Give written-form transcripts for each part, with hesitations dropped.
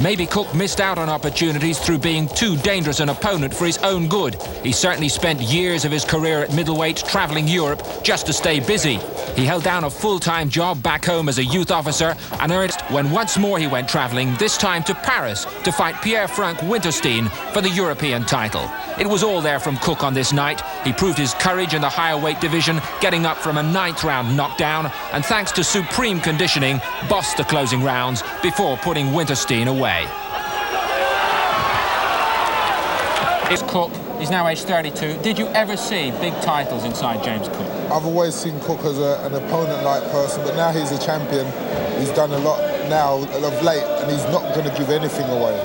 Maybe Cook missed out on opportunities through being too dangerous an opponent for his own good. He certainly spent years of his career at middleweight travelling Europe just to stay busy. He held down a full-time job back home as a youth officer and earned when once more he went travelling, this time to Paris, to fight Pierre-Franck Winterstein for the European title. It was all there from Cook on this night. He proved his courage in the higher weight division, getting up from a 9th round knockdown, and thanks to supreme conditioning, bossed the closing rounds before putting Winterstein away. It's Cook. He's now aged 32. Did you ever see big titles inside James Cook? I've always seen Cook as an opponent-like person, but now he's a champion. He's done a lot now of late, and he's not going to give anything away.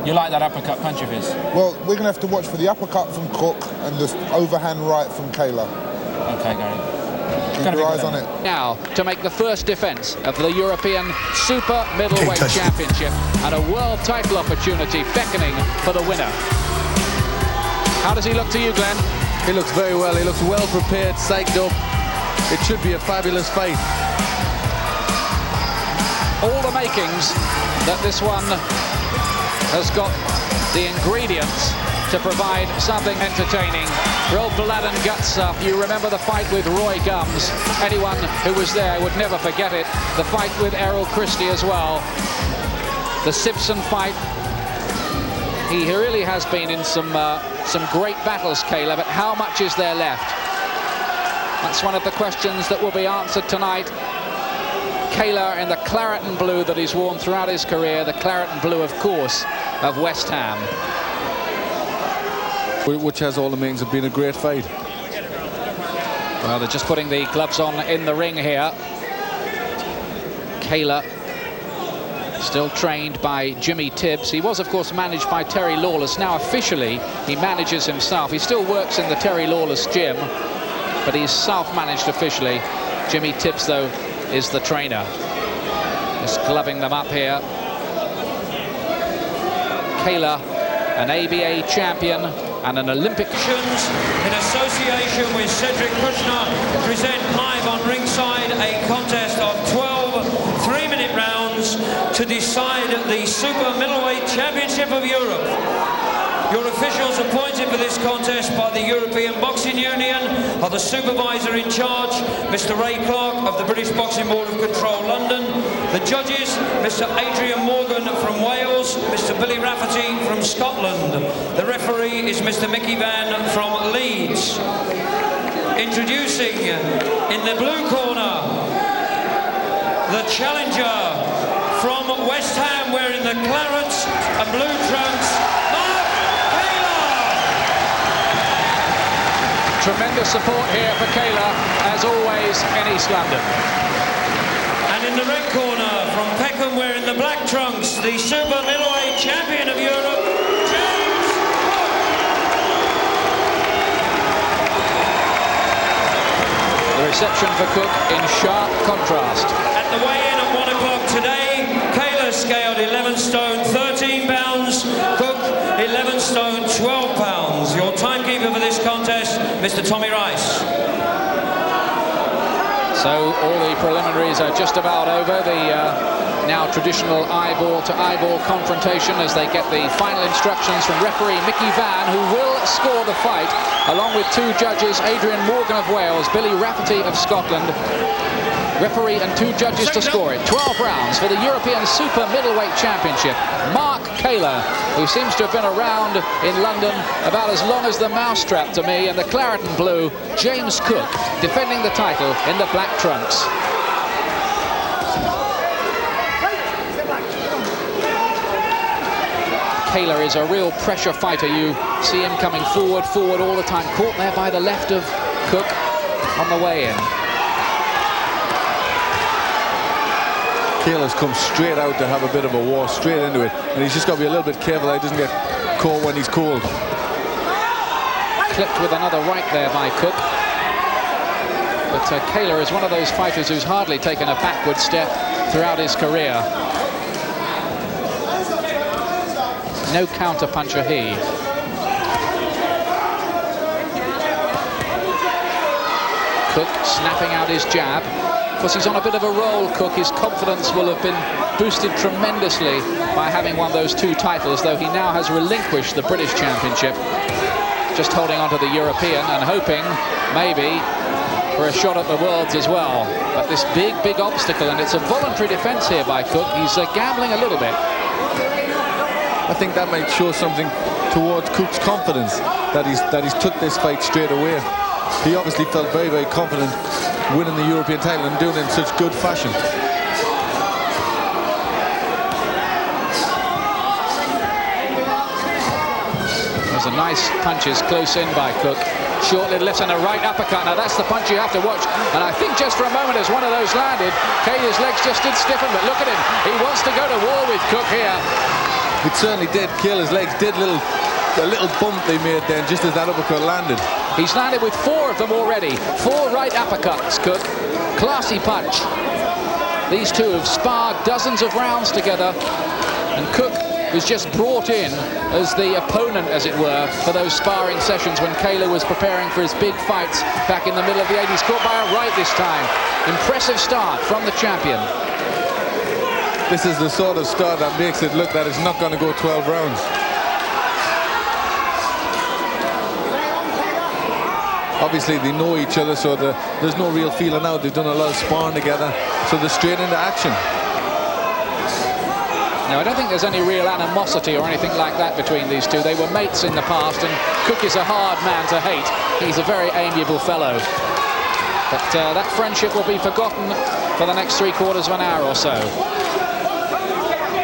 You like that uppercut punch of his? Well, we're going to have to watch for the uppercut from Cook and the overhand right from Kaylor. OK, Gary. Keep your eyes on it. Now, to make the first defence of the European Super Middleweight Championship and a world title opportunity beckoning for the winner. How does he look to you, Glenn? He looks very well. He looks well prepared, psyched up. It should be a fabulous fight. All the makings that this one has got the ingredients to provide something entertaining. Roll blood and guts up. You remember the fight with Roy Gums. Anyone who was there would never forget it. The fight with Errol Christie as well. The Simpson fight. He really has been in some great battles, Kaylor, but how much is there left? That's one of the questions that will be answered tonight. Kaylor in the claret and blue that he's worn throughout his career, the claret and blue, of course, of West Ham. Which has all the means of being a great fight. Well, they're just putting the gloves on in the ring here. Kaylor, still trained by Jimmy Tibbs. He was, of course, managed by Terry Lawless. Now, officially, he manages himself. He still works in the Terry Lawless gym, but he's self-managed officially. Jimmy Tibbs, though, is the trainer. Just gloving them up here. Kaylor, an ABA champion and an Olympic... In association with Cedric Kushner, present live on ringside a contest of 12 3-minute rounds to decide the Super Middleweight Championship of Europe. Your officials appointed for this contest by the European Boxing Union are the supervisor in charge, Mr. Ray Clark of the British Boxing Board of Control, London. The judges, Mr. Adrian Morgan from Wales, Mr. Billy Rafferty from Scotland. The referee is Mr. Mickey Van from Leeds. Introducing in the blue corner, the challenger from West Ham, wearing the claret and blue trunks, Tremendous support here for Kaylor, as always, in East London. And in the red corner, from Peckham, wearing the black trunks, the Super Middleweight Champion of Europe, James Cook. The reception for Cook in sharp contrast. At the weigh-in at 1 o'clock today, Kaylor scaled 11 stone 13 pounds, Cook 11 stone 12 pounds. Your timekeeper for this contest, Mr. Tommy Rice. So all the preliminaries are just about over. The now traditional eyeball-to-eyeball confrontation as they get the final instructions from referee Mickey Van, who will score the fight, along with two judges, Adrian Morgan of Wales, Billy Rafferty of Scotland. Referee and two judges to score it. 12 rounds for the European Super Middleweight Championship. Mark Kaylor, who seems to have been around in London about as long as the mousetrap to me, and the claret and blue, James Cook, defending the title in the black trunks. Kaylor is a real pressure fighter. You see him coming forward all the time. Caught there by the left of Cook on the way in. Kaylor's come straight out to have a bit of a war, straight into it, and he's just got to be a little bit careful that he doesn't get caught when he's cold. Clipped with another right there by Cook. But Kaylor is one of those fighters who's hardly taken a backward step throughout his career. No counter-puncher he. Cook snapping out his jab. Of course, he's on a bit of a roll, Cook. His confidence will have been boosted tremendously by having won those 2 titles, though he now has relinquished the British Championship, just holding on to the European and hoping maybe for a shot at the Worlds as well. But this big obstacle, and it's a voluntary defense here by Cook. He's gambling a little bit. I think that might show something towards Cook's confidence, that he's took this fight straight away. He obviously felt very, very confident winning the European title and doing it in such good fashion. There's a nice punches close in by Cook. Short little left and a right uppercut. Now that's the punch you have to watch. And I think just for a moment as one of those landed, Kaylor's legs just did stiffen, but look at him. He wants to go to war with Cook here. It certainly did. Kaylor's legs did a little bump they made then just as that uppercut landed. He's landed with 4 of them already. 4 right uppercuts, Cook. Classy punch. These two have sparred dozens of rounds together, and Cook was just brought in as the opponent, as it were, for those sparring sessions when Kaylor was preparing for his big fights back in the middle of the 80s. Caught by a right this time. Impressive start from the champion. This is the sort of start that makes it look that it's not going to go 12 rounds. Obviously they know each other, so there's no real feeling out. They've done a lot of sparring together, so they're straight into action. No, I don't think there's any real animosity or anything like that between these two. They were mates in the past, and Cook is a hard man to hate. He's a very amiable fellow. But that friendship will be forgotten for the next 3/4 of an hour or so.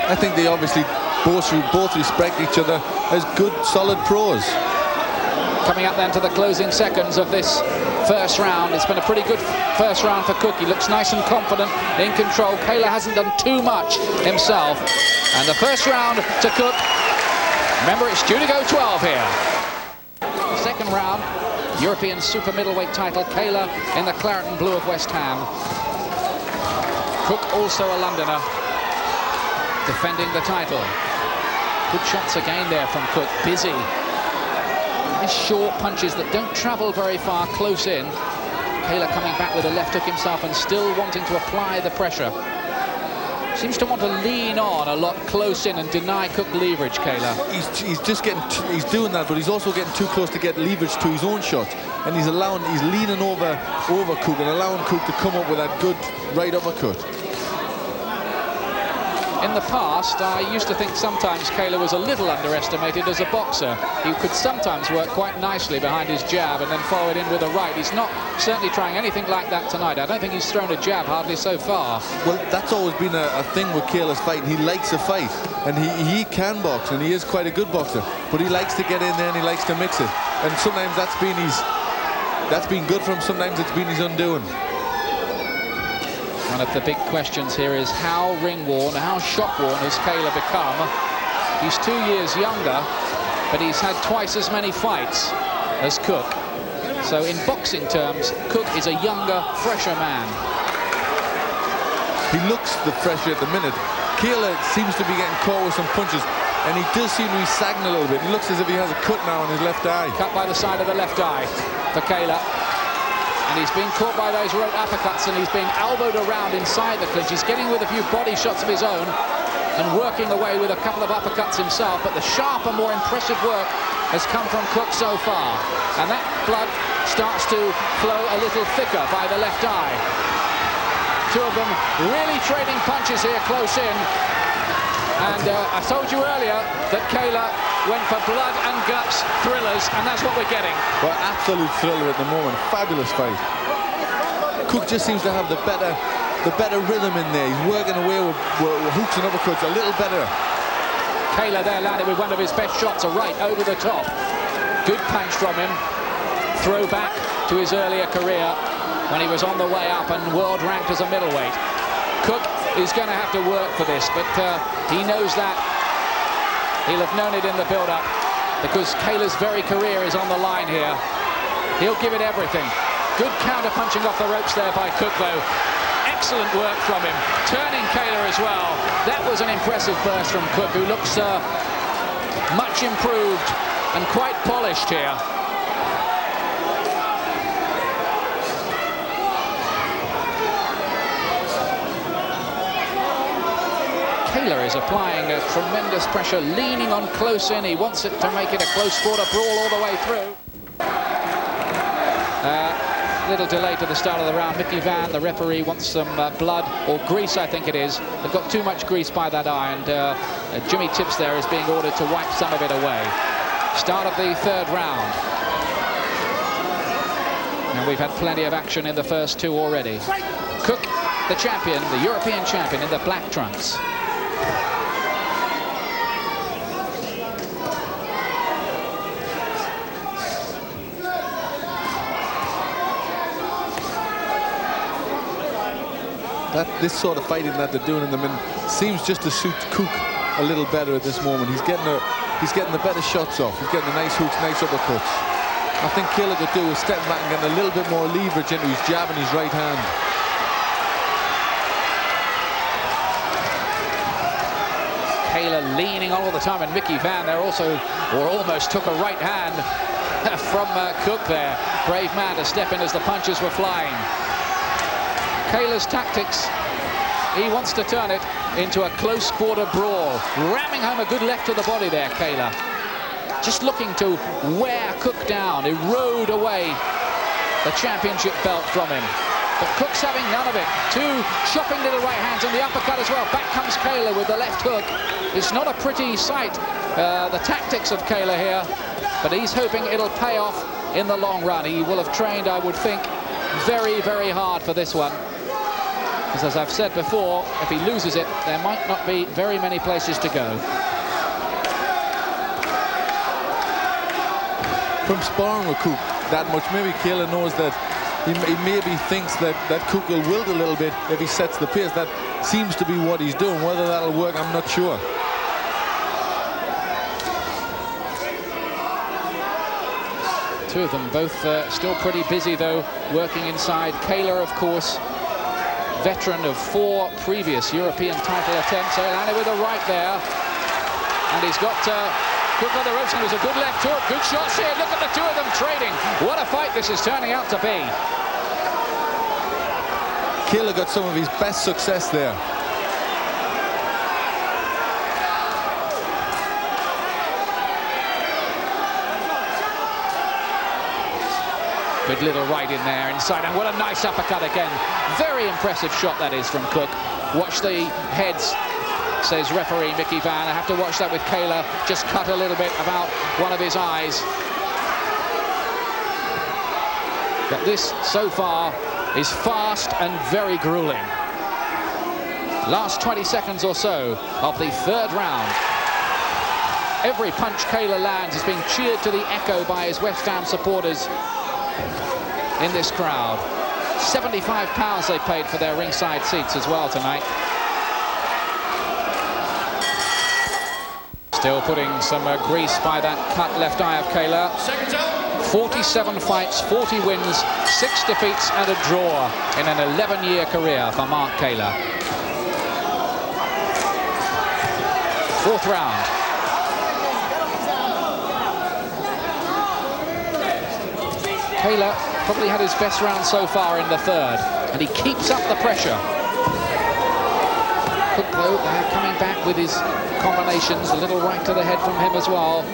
I think they obviously both respect each other as good, solid pros. Coming up then to the closing seconds of this first round. It's been a pretty good first round for Cook. He looks nice and confident, in control. Kaylor hasn't done too much himself. And the first round to Cook. Remember, it's due to go 12 here. The second round, European super middleweight title. Kaylor in the claret and blue of West Ham. Cook, also a Londoner, defending the title. Good shots again there from Cook. Busy. Nice short punches that don't travel very far, close in. Kaylor coming back with a left hook himself and still wanting to apply the pressure. Seems to want to lean on a lot close in and deny Cook leverage, Kaylor. He's just getting, he's doing that, but he's also getting too close to get leverage to his own shot. And he's leaning over Cook and allowing Cook to come up with that good right uppercut. In the past, I used to think sometimes Kaylor was a little underestimated as a boxer. He could sometimes work quite nicely behind his jab and then follow it in with a right. He's not certainly trying anything like that tonight. I don't think he's thrown a jab hardly so far. Well, that's always been a thing with Kaylor's fight. He likes a fight, and he can box, and he is quite a good boxer. But he likes to get in there and he likes to mix it. And sometimes that's been good for him. Sometimes it's been his undoing. One of the big questions here is how ring-worn, how shock-worn has Kaylor become? He's 2 years younger, but he's had twice as many fights as Cook. So in boxing terms, Cook is a younger, fresher man. He looks the fresher at the minute. Kaylor seems to be getting caught with some punches, and he does seem to be sagging a little bit. He looks as if he has a cut now on his left eye. Cut by the side of the left eye for Kaylor. And he's been caught by those rope uppercuts, and he's been elbowed around inside the clinch. He's getting with a few body shots of his own and working away with a couple of uppercuts himself. But the sharper, more impressive work has come from Cook so far. And that blood starts to flow a little thicker by the left eye. Two of them really trading punches here close in. And I told you earlier that Kaylor went for blood and guts thrillers, and that's what we're getting. Well, absolute thriller at the moment. Fabulous fight. Cook just seems to have the better rhythm in there. He's working away with hooks and uppercuts a little better. Kaylor there landed with one of his best shots, a right over the top. Good punch from him. Throw back to his earlier career when he was on the way up and world ranked as a middleweight. Cook is going to have to work for this, but he knows that. He'll have known it in the build-up because Kaylor's very career is on the line here. He'll give it everything. Good counter-punching off the ropes there by Cook, though. Excellent work from him. Turning Kaylor as well. That was an impressive burst from Cook, who looks much improved and quite polished here. Kaylor is applying a tremendous pressure, leaning on close in. He wants it to make it a close quarter brawl all the way through. Little delay to the start of the round. Mickey Van, the referee, wants some blood, or grease, I think it is. They've got too much grease by that eye, and Jimmy Tips there is being ordered to wipe some of it away. Start of the third round. And we've had plenty of action in the first two already. Cook, the champion, the European champion in the black trunks. This sort of fighting that they're doing in the middle seems just to suit Cook a little better at this moment. He's getting the better shots off. He's getting the nice hooks, nice uppercuts. I think Kaylor could do is step back and get a little bit more leverage into his jab and his right hand. Kaylor leaning on all the time, and Mickey Van there also, or almost took a right hand from Cook there. Brave man to step in as the punches were flying. Kaylor's tactics, he wants to turn it into a close quarter brawl. Ramming home a good left to the body there, Kaylor. Just looking to wear Cook down, erode away the championship belt from him. But Cook's having none of it. Two chopping little right hands and the uppercut as well. Back comes Kaylor with the left hook. It's not a pretty sight, the tactics of Kaylor here, but he's hoping it'll pay off in the long run. He will have trained, I would think, very, very hard for this one. Because as I've said before, if he loses it, there might not be very many places to go. From sparring with Cook that much, maybe Kaylor knows that he maybe thinks that Cook will wilt a little bit if he sets the pace. That seems to be what he's doing. Whether that'll work, I'm not sure. Two of them both still pretty busy, though, working inside. Kaylor, of course, veteran of 4 previous European title attempts. So landed with a right there. And he's got Cook on the ropes, and it was a good left hook. Good shots here. Look at the two of them trading. What a fight this is turning out to be. Kaylor got some of his best success there. Good little right in there inside, and what a nice uppercut again. Very impressive shot that is from Cook. Watch the heads, says referee Mickey Van. I have to watch that with Kaylor. Just cut a little bit about one of his eyes. But this, so far, is fast and very grueling. Last 20 seconds or so of the third round. Every punch Kaylor lands is being cheered to the echo by his West Ham supporters in this crowd. £75 they paid for their ringside seats as well tonight. Still putting some grease by that cut left eye of Kaylor. 47 fights, 40 wins, 6 defeats and a draw in an 11-year career for Mark Kaylor. Fourth round. Kaylor probably had his best round so far in the third, and he keeps up the pressure. Cook, though, coming back with his combinations, a little right to the head from him as well.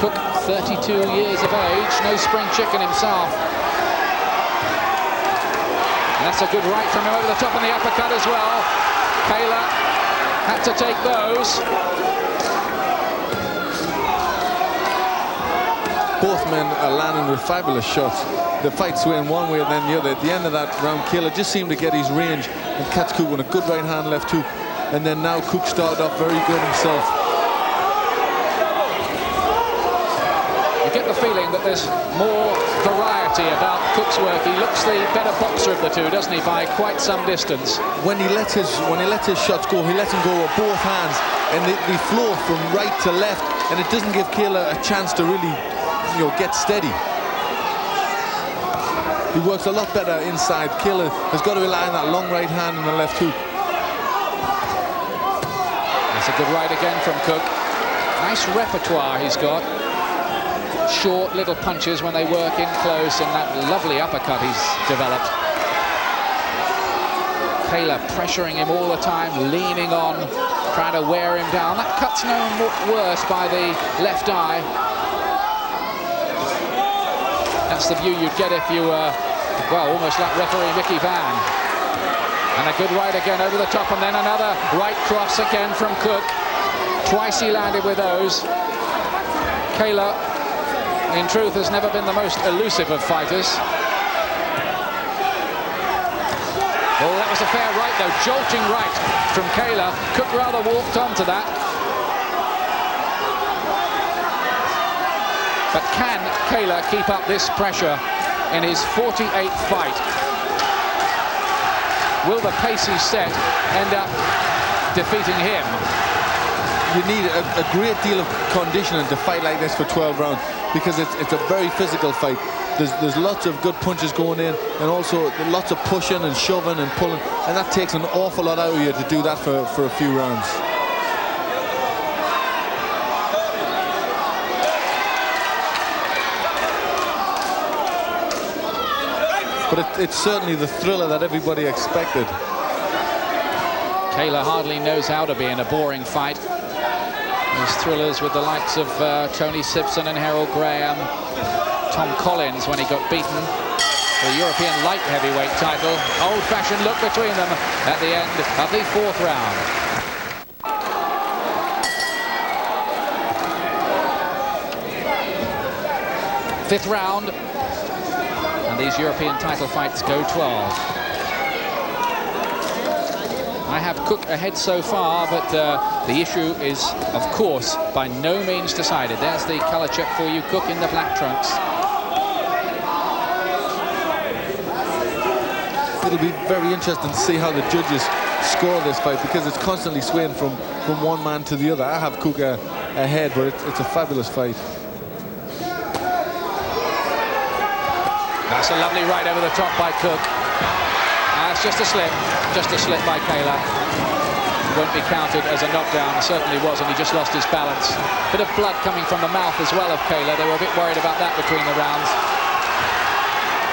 Cook, 32 years of age, no spring chicken himself. And that's a good right from him over the top, and the uppercut as well. Kaylor had to take those. Both men are landing with fabulous shots. The fight swaying one way and then the other. At the end of that round, Kaylor just seemed to get his range and catch Cook with a good right hand left hook. And then now Cook started off very good himself. You get the feeling that there's more variety about Cook's work. He looks the better boxer of the two, doesn't he, by quite some distance. When he lets his shots go, he lets them go with both hands, and they flow from right to left, and it doesn't give Kaylor a chance to really, get steady. He works a lot better inside. Kaylor has got to rely on that long right hand and the left hook. That's a good right again from Cook. Nice repertoire he's got. Short little punches when they work in close, and that lovely uppercut he's developed. Kaylor pressuring him all the time, leaning on, trying to wear him down. That cut's no worse by the left eye. That's the view you'd get if you were, well, almost like referee Mickey Van. And a good right again over the top, and then another right cross again from Cook. Twice he landed with those. Kaylor, in truth, has never been the most elusive of fighters. Oh, that was a fair right, though. Jolting right from Kaylor. Cook rather walked onto that. But can Kaylor keep up this pressure in his 48th fight? Will the pace he set end up defeating him? You need a great deal of conditioning to fight like this for 12 rounds, because it's a very physical fight. There's lots of good punches going in, and also lots of pushing and shoving and pulling, and that takes an awful lot out of you to do that for a few rounds. But it's certainly the thriller that everybody expected. Kaylor hardly knows how to be in a boring fight. These thrillers with the likes of Tony Simpson and Harold Graham, Tom Collins when he got beaten for the European light heavyweight title. Old-fashioned look between them at the end of the 4th round. Fifth round, and these European title fights go 12. I have Cook ahead so far, but the issue is, of course, by no means decided. There's the colour check for you, Cook in the black trunks. It'll be very interesting to see how the judges score this fight, because it's constantly swaying from one man to the other. I have Cook ahead, but it's a fabulous fight. That's a lovely right over the top by Cook. That's just a slip by Kaylor. Won't be counted as a knockdown. It certainly wasn't. He just lost his balance. Bit of blood coming from the mouth as well of Kaylor. They were a bit worried about that between the rounds.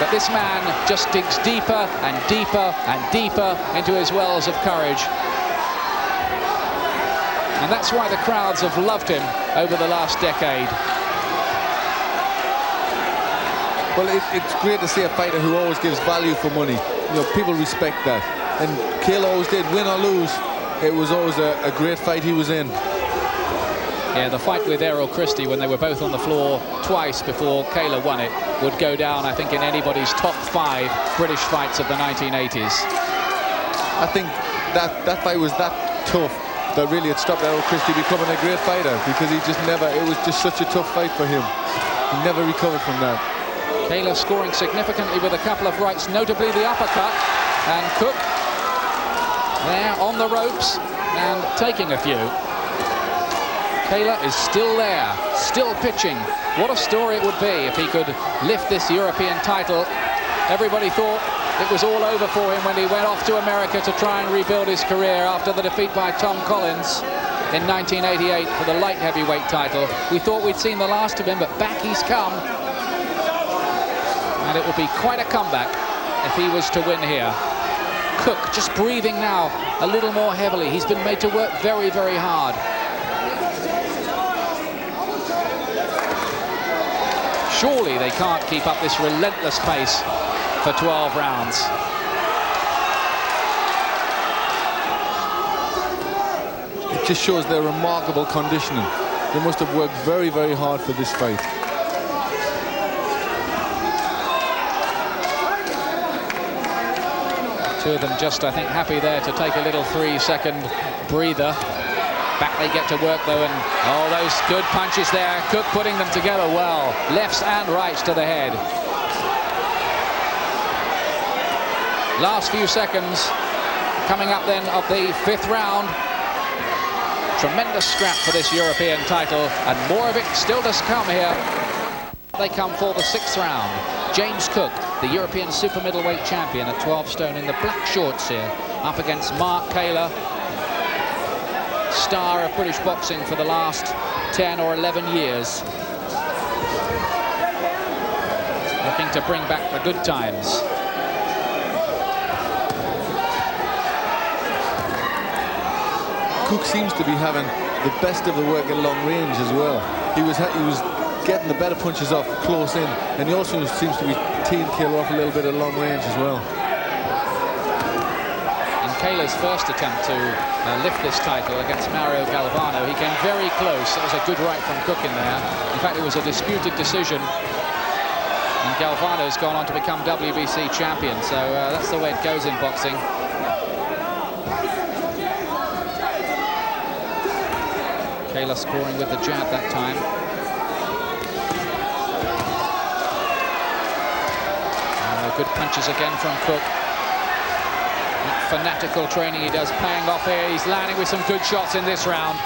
But this man just digs deeper and deeper and deeper into his wells of courage. And that's why the crowds have loved him over the last decade. Well, it's great to see a fighter who always gives value for money. You know, people respect that. And Kaylor always did, win or lose. It was always a great fight he was in. Yeah, the fight with Errol Christie, when they were both on the floor twice before Kaylor won it, would go down, I think, in anybody's top 5 British fights of the 1980s. I think that fight was that tough that really it stopped Errol Christie becoming a great fighter, because he just never, it was just such a tough fight for him. He never recovered from that. Kaylor scoring significantly with a couple of rights, notably the uppercut, and Cook there on the ropes and taking a few. Kaylor is still there, still pitching. What a story it would be if he could lift this European title. Everybody thought it was all over for him when he went off to America to try and rebuild his career after the defeat by Tom Collins in 1988 for the light heavyweight title. We thought we'd seen the last of him, but back he's come. And it would be quite a comeback if he was to win here. Cook just breathing now a little more heavily. He's been made to work very, very hard. Surely they can't keep up this relentless pace for 12 rounds. It just shows their remarkable conditioning. They must have worked very, very hard for this fight. Two of them just, I think, happy there to take a little 3-second breather. Back they get to work, though, and oh, those good punches there. Cook putting them together well. Lefts and rights to the head. Last few seconds coming up then of the 5th round. Tremendous scrap for this European title, and more of it still does come here. They come for the 6th round. James Cook, the European super middleweight champion at 12 stone in the black shorts here, up against Mark Kaylor, star of British boxing for the last 10 or 11 years. Looking to bring back the good times. Cook seems to be having the best of the work at long range as well. He was getting the better punches off close in, and he also seems to be teeing Kaylor off a little bit at long range as well. In Kaylor's first attempt to lift this title against Mario Galvano, he came very close. That was a good right from Cook in there. In fact, it was a disputed decision, and Galvano's gone on to become WBC champion, so that's the way it goes in boxing. Kaylor scoring with the jab that time. Good punches again from Cook. That fanatical training he does paying off here. He's landing with some good shots in this round.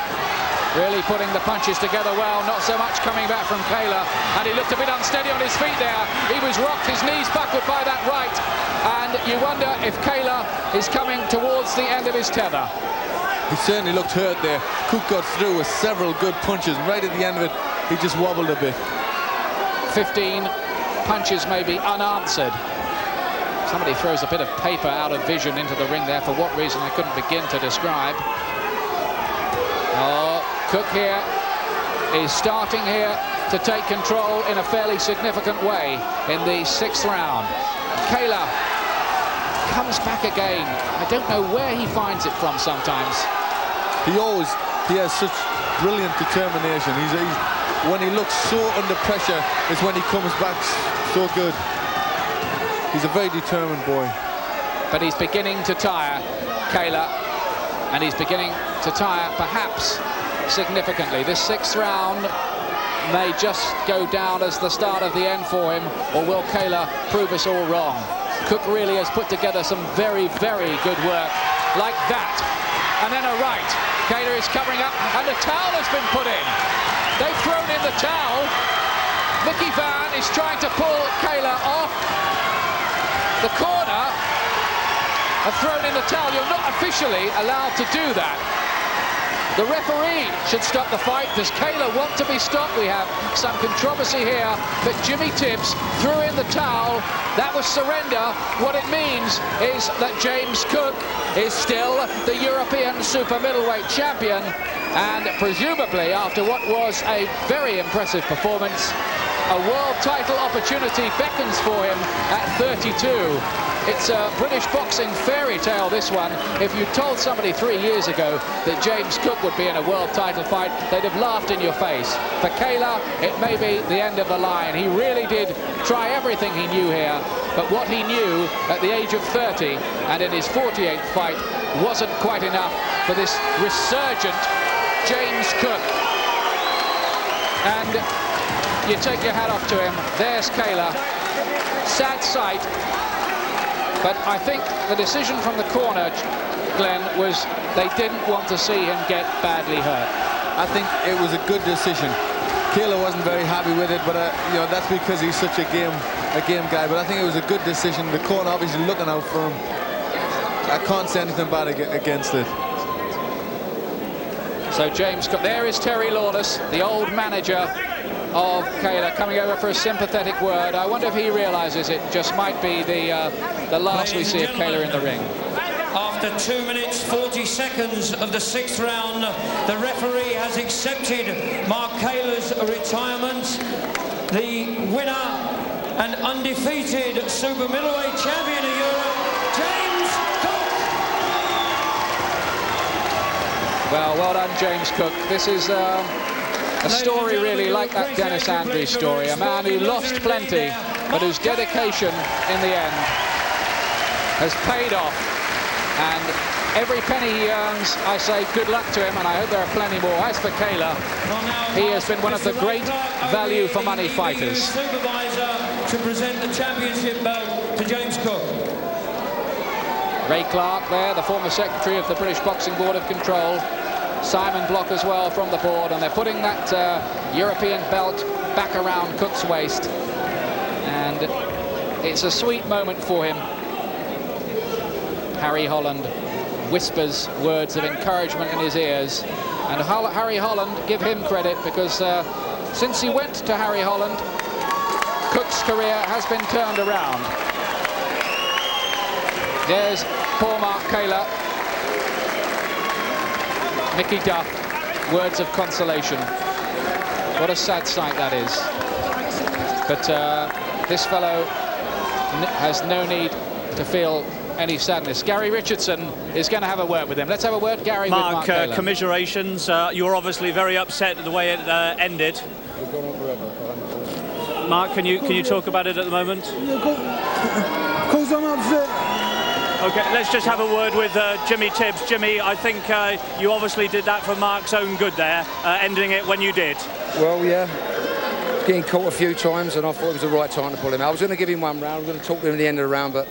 Really putting the punches together well. Not so much coming back from Kaylor. And he looked a bit unsteady on his feet there. He was rocked his knees backward by that right. And you wonder if Kaylor is coming towards the end of his tether. He certainly looked hurt there. Cook got through with several good punches. Right at the end of it, he just wobbled a bit. 15 punches maybe unanswered. Somebody throws a bit of paper out of vision into the ring there, for what reason I couldn't begin to describe. Oh, Cook here is starting here to take control in a fairly significant way in the 6th round. Kaylor comes back again. I don't know where he finds it from sometimes. He has such brilliant determination. When he looks so under pressure is when he comes back so good. He's a very determined boy. But he's beginning to tire, Kaylor, and he's beginning to tire perhaps significantly. This 6th round may just go down as the start of the end for him, or will Kaylor prove us all wrong? Cook really has put together some very, very good work, like that. And then a right. Kaylor is covering up, and a towel has been put in. They've thrown in the towel. Mickey Van is trying to pull Kaylor off. The corner have thrown in the towel. You're not officially allowed to do that. The referee should stop the fight. Does Kaylor want to be stopped? We have some controversy here, but Jimmy Tibbs threw in the towel. That was surrender. What it means is that James Cook is still the European super middleweight champion, and presumably after what was a very impressive performance, a world title opportunity beckons for him at 32. It's a British boxing fairy tale, this one. If you told somebody 3 years ago that James Cook would be in a world title fight, they'd have laughed in your face. For Kaylor, it may be the end of the line. He really did try everything he knew here, but what he knew at the age of 30 and in his 48th fight wasn't quite enough for this resurgent James Cook. And you take your hat off to him. There's Kaylor. Sad sight. But I think the decision from the corner, Glenn, was they didn't want to see him get badly hurt. I think it was a good decision. Kaylor wasn't very happy with it, but you know, that's because he's such a game guy. But I think it was a good decision. The corner obviously looking out for him. I can't say anything bad against it. So James Cook, there is Terry Lawless, the old manager of Kaylor, coming over for a sympathetic word. I wonder if he realizes it just might be the last we see of Kaylor in the ring. After 2 minutes 40 seconds of the 6th round, the referee has accepted Mark Kaylor's retirement. The winner and undefeated super middleweight champion of Europe, James Cook. Well done, James Cook. This is a story really like that Dennis Andrews story, a man who lost plenty, but whose dedication in the end has paid off. And every penny he earns, I say good luck to him, and I hope there are plenty more. As for Kaylor, he has been one of the great value for money fighters. Supervisor to present the championship belt to James Cook. Ray Clark there, the former secretary of the British Boxing Board of Control. Simon Block as well from the board, and they're putting that European belt back around Cook's waist, and it's a sweet moment for him. Harry Holland whispers words of encouragement in his ears, and Harry Holland, give him credit, because since he went to Harry Holland, Cook's career has been turned around. There's poor Mark Kaylor. Mickey Duff, words of consolation. What a sad sight that is. But this fellow has no need to feel any sadness. Gary Richardson is going to have a word with him. Let's have a word, Gary. Mark, with Mark Kaylor. Commiserations. You were obviously very upset at the way it ended. Mark, can you talk about it at the moment? Of course I'm upset. Okay, let's just have a word with Jimmy Tibbs. Jimmy, I think you obviously did that for Mark's own good there, ending it when you did. Well, yeah. Getting caught a few times, and I thought it was the right time to pull him out. I was going to give him one round. I was going to talk to him at the end of the round, but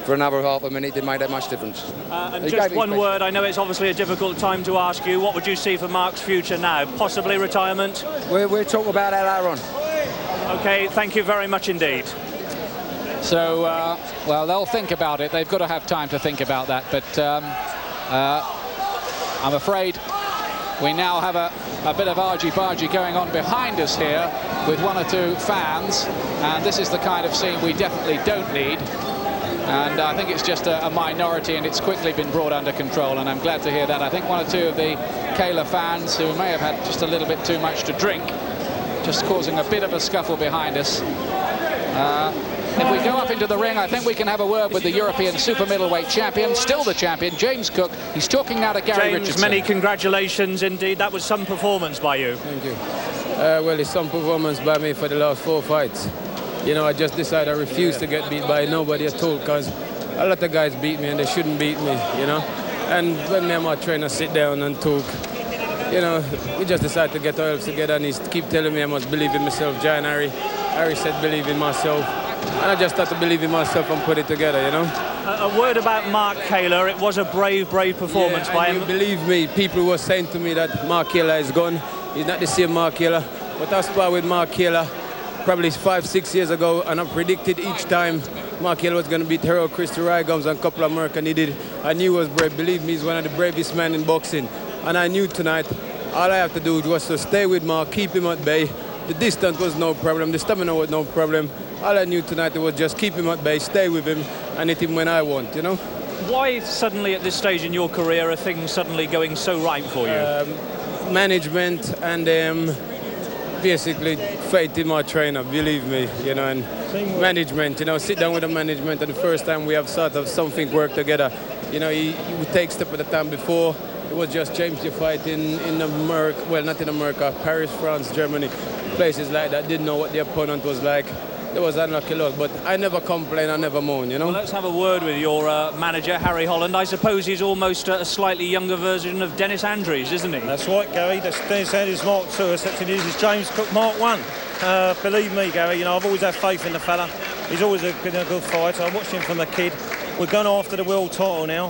for another half a minute, it didn't make that much difference. And just one word, I know it's obviously a difficult time to ask you. What would you see for Mark's future now? Possibly retirement? We'll talk about that later on. Okay, thank you very much indeed. So, well, they'll think about it. They've got to have time to think about that. But I'm afraid we now have a bit of argy-bargy going on behind us here with one or two fans. And this is the kind of scene we definitely don't need. And I think it's just a minority, and it's quickly been brought under control, and I'm glad to hear that. I think one or two of the Kaylor fans who may have had just a little bit too much to drink, just causing a bit of a scuffle behind us. If we go up into the ring, I think we can have a word with the European super middleweight champion, still the champion, James Cook. He's talking now to Gary Richardson. Many congratulations indeed. That was some performance by you. Thank you. Well, it's some performance by me for the last 4 fights. You know, I just decided I refuse to get beat by nobody at all, because a lot of guys beat me and they shouldn't beat me, you know. And when me and my trainer sit down and talk, you know, we just decided to get ourselves together, and he keep telling me I must believe in myself. John Harry said believe in myself. And I just had to believe in myself and put it together, you know. A word about Mark Kaylor. It was a brave performance by him. Believe me, people were saying to me that Mark Kaylor is gone. He's not the same Mark Kaylor. But I sparred with Mark Kaylor probably 5-6 years ago, and I predicted each time Mark Kaylor was going to beat Harold Christy Rygums and a couple of Americans, and he did. I knew he was brave. Believe me, he's one of the bravest men in boxing. And I knew tonight all I have to do was to stay with Mark, keep him at bay. The distance was no problem, the stamina was no problem. All I knew tonight was just keep him at bay, stay with him, and hit him when I want, you know. Why suddenly at this stage in your career are things suddenly going so right for you? Management and basically faith in my trainer, believe me, you know, and management, you know, sit down with the management, and the first time we have sort of something work together, you know, he would take step at a time. Before it was just James the fight in America, well, not in America, Paris, France, Germany, places like that, didn't know what the opponent was like. There was unlucky luck, but I never complain, I never moan, you know. Well, let's have a word with your manager, Harry Holland. I suppose he's almost a slightly younger version of Dennis Andrews, isn't he? That's right, Gary. That's Dennis Andrews Mark 2, except this is James Cook Mark 1. Believe me, Gary, you know, I've always had faith in the fella. He's always been a good fighter. I watched him from a kid. We're going after the world title now.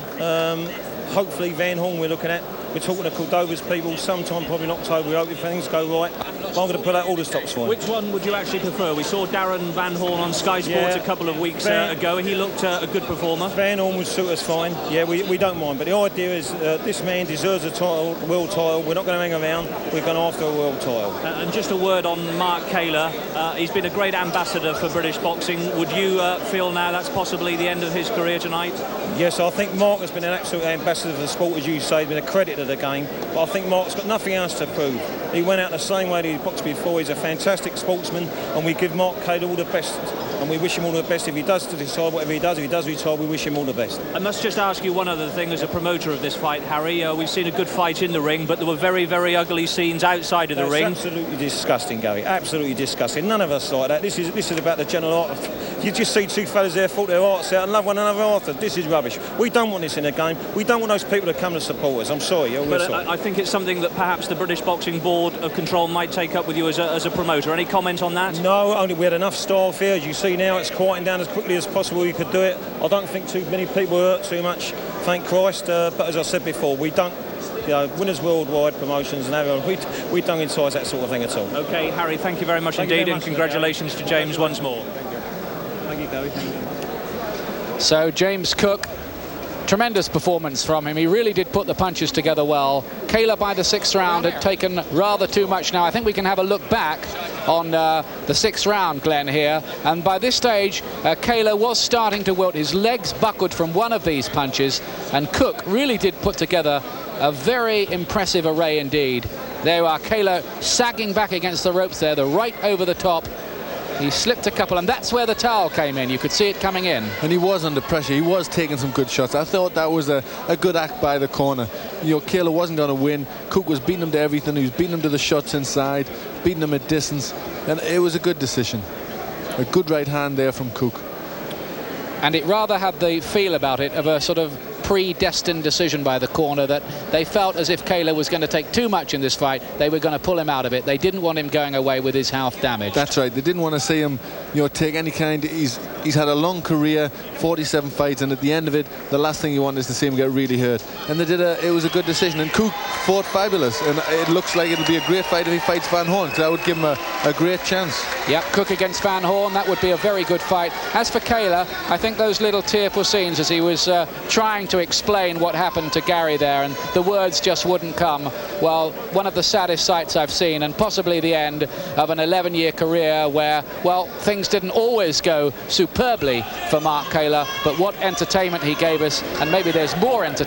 Hopefully Van Horn we're looking at. We're talking to Cordova's people sometime probably in October. We hope if things go right. But I'm going to put out all the stops for him. Which one would you actually prefer? We saw Darren Van Horn on Sky Sports a couple of weeks ago. He looked a good performer. Van Horn would suit us fine. Yeah, we don't mind. But the idea is this man deserves a title, world title. We're not going to hang around. We're going after a world title. And just a word on Mark Kaylor. He's been a great ambassador for British boxing. Would you feel now that's possibly the end of his career tonight? Yes, I think Mark has been an absolute ambassador for the sport, as you say. He's been a credit to the game. But I think Mark's got nothing else to prove. He went out the same way that he boxed before. He's a fantastic sportsman, and we give Mark Kaylor all the best. And we wish him all the best. If he does to decide whatever he does, if he does retire, we wish him all the best. I must just ask you one other thing as a promoter of this fight, Harry. We've seen a good fight in the ring, but there were very, very ugly scenes outside of the ring. Absolutely disgusting, Gary. Absolutely disgusting. None of us like that. This is about the general art. You just see two fellas there, thought their hearts out and love one another after. This is rubbish. We don't want this in a game. We don't want those people to come to support us. I'm sorry. I think it's something that perhaps the British Boxing Board of Control might take up with you as a promoter. Any comment on that? No, only we had enough style here. As you see now, it's quieting down as quickly as possible. You could do it. I don't think too many people were hurt too much, thank Christ. But as I said before, we don't, you know, Winners Worldwide Promotions and everyone, we don't entice that sort of thing at all. OK, Harry, thank you very much indeed, and congratulations to James once more. Thank you, Gary. Thank you. So James Cook, tremendous performance from him. He really did put the punches together well. Kaylor by the 6th round had taken rather too much. Now I think we can have a look back on the 6th round, Glenn, here, and by this stage Kaylor was starting to wilt. His legs buckled from one of these punches, and Cook really did put together A very impressive array indeed. There you are, Kaylor sagging back against the ropes there, the right over the top. He slipped a couple, and that's where the towel came in. You could see it coming in. And he was under pressure. He was taking some good shots. I thought that was a good act by the corner. You know, Kaylor wasn't going to win. Cook was beating him to everything. He was beating him to the shots inside, beating him at distance. And it was a good decision. A good right hand there from Cook. And it rather had the feel about it of a sort of predestined decision by the corner, that they felt as if Kaylor was going to take too much in this fight. They were going to pull him out of it. They didn't want him going away with his health damaged. That's right. They didn't want to see him, you know, take any kind. He's had a long career, 47 fights, and at the end of it, the last thing you want is to see him get really hurt. And they did it was a good decision. And Cook fought fabulous, and it looks like it'll be a great fight if he fights Van Horn, because that would give him a great chance. Yep, Cook against Van Horn, that would be a very good fight. As for Kaylor, I think those little tearful scenes as he was trying to explain what happened to Gary there, and the words just wouldn't come. Well, one of the saddest sights I've seen, and possibly the end of an 11-year career where, well, things didn't always go superbly for Mark Kaylor, but what entertainment he gave us, and maybe there's more entertainment